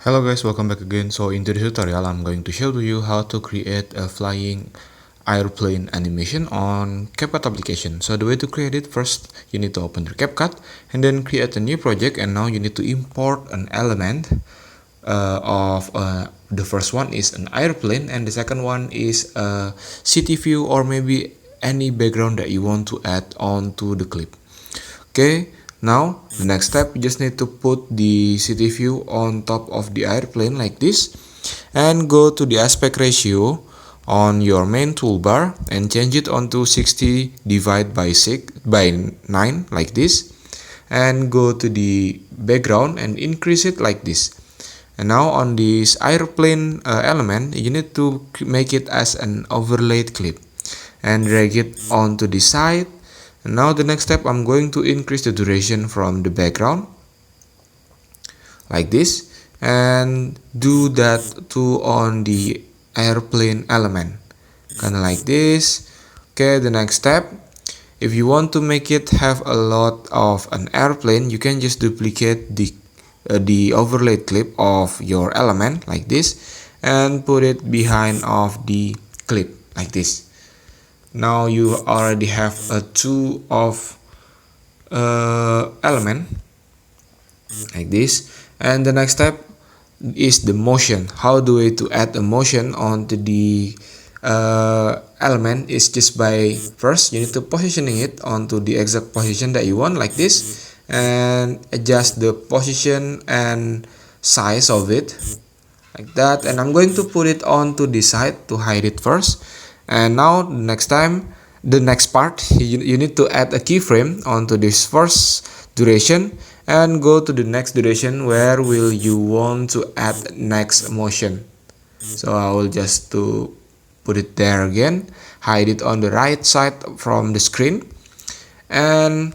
Hello guys, welcome back again. So in today's tutorial, I'm going to show to you how to create a flying airplane animation on Capcut application. So the way to create it, first you need to open your Capcut and then create a new project, and now you need to import an element of the first one is an airplane and the second one is a city view or maybe any background that you want to add onto the clip. Okay, now the next step, you just need to put the city view on top of the airplane like this, and go to the aspect ratio on your main toolbar and change it onto 60 divided by 9 like this, and go to the background and increase it like this. And now on this airplane element, you need to make it as an overlaid clip and drag it onto the side. And now the next step, I'm going to increase the duration from the background like this, and do that too on the airplane element, kind of like this. Okay, the next step, if you want to make it have a lot of an airplane, you can just duplicate the overlaid clip of your element like this and put it behind of the clip like this. Now you already have a two of element like this. And the next step is the motion. How do we to add a motion onto the element is just by, first you need to positioning it onto the exact position that you want like this, and adjust the position and size of it like that. And I'm going to put it onto the side to hide it first. And now the next part, you need to add a keyframe onto this first duration and go to the next duration where will you want to add next motion. So I will just to put it there again, hide it on the right side from the screen, and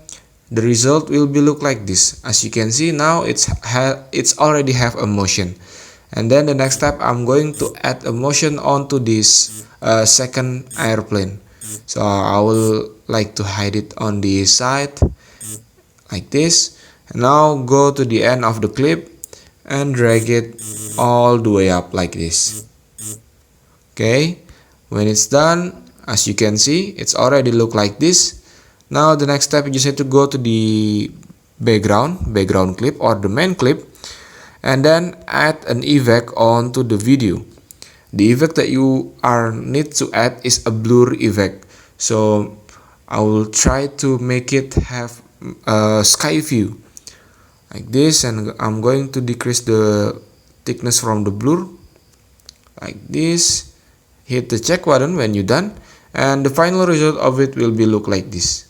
the result will be look like this. As you can see, now it's already have a motion. And then the next step, I'm going to add a motion onto this second airplane. So I will like to hide it on the side like this. And now go to the end of the clip and drag it all the way up like this. Okay, when it's done, as you can see, it's already look like this. Now the next step, you just need to go to the background clip or the main clip, and then add an effect onto the video. The effect that you need to add is a blur effect. So I will try to make it have a sky view like this, and I'm going to decrease the thickness from the blur like this. Hit the check button when you're done, and the final result of it will be look like this.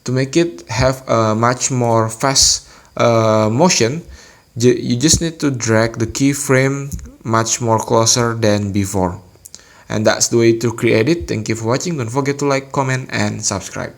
To make it have a much more fast motion, you just need to drag the keyframe much more closer than before. And that's the way to create it. Thank you for watching. Don't forget to like, comment, and subscribe.